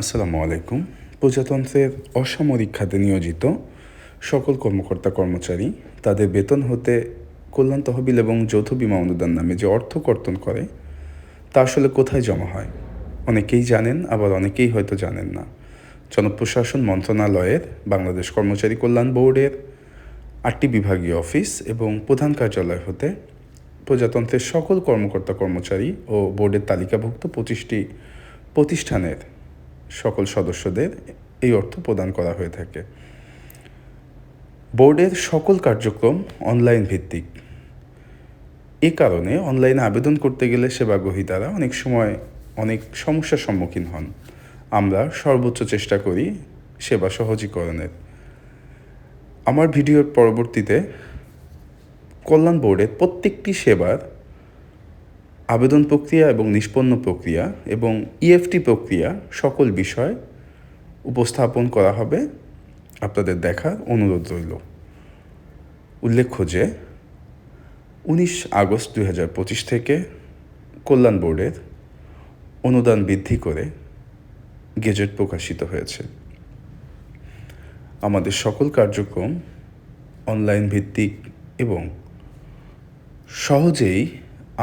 আসসালামু আলাইকুম। প্রজাতন্ত্রের অসামরিক খাতে নিয়োজিত সকল কর্মকর্তা কর্মচারী তাদের বেতন হতে কল্যাণ তহবিল এবং যৌথ বিমা অনুদান নামে যে অর্থ কর্তন করে তা আসলে কোথায় জমা হয়? অনেকেই জানেন, আবার অনেকেই হয়তো জানেন না। জনপ্রশাসন মন্ত্রণালয়ের বাংলাদেশ কর্মচারী কল্যাণ বোর্ডের ৮টি বিভাগীয় অফিস এবং প্রধান কার্যালয় হতে প্রজাতন্ত্রের সকল কর্মকর্তা কর্মচারী ও বোর্ডের তালিকাভুক্ত ২৫টি প্রতিষ্ঠানের সকল সদস্যদের এই অর্থ প্রদান করা হয়ে থাকে। বোর্ডের সকল কার্যক্রম অনলাইন ভিত্তিক। এ কারণে অনলাইনে আবেদন করতে গেলে সেবাগ্রহীতারা অনেক সময় অনেক সমস্যার সম্মুখীন হন। আমরা সর্বোচ্চ চেষ্টা করি সেবা সহজীকরণের। আমার ভিডিওর পরবর্তীতে কল্যাণ বোর্ডের প্রত্যেকটি সেবার আবেদন প্রক্রিয়া এবং নিষ্পন্ন প্রক্রিয়া এবং ইএফটি প্রক্রিয়া সকল বিষয় উপস্থাপন করা হবে, আপনাদের দেখার অনুরোধ রইল। উল্লেখ্য যে ১৯ আগস্ট ২০২৫ থেকে কল্যাণ বোর্ডের অনুদান বৃদ্ধি করে গেজেট প্রকাশিত হয়েছে। আমাদের সকল কার্যক্রম অনলাইন ভিত্তিক এবং সহজেই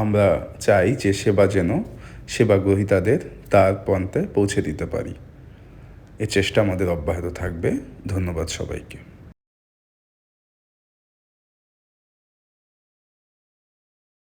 আমরা চাই যে সেবা যেন সেবাগ্রহীতাদের তার প্রান্তে পৌঁছে দিতে পারি। এ চেষ্টা আমাদের অব্যাহত থাকবে। ধন্যবাদ সবাইকে।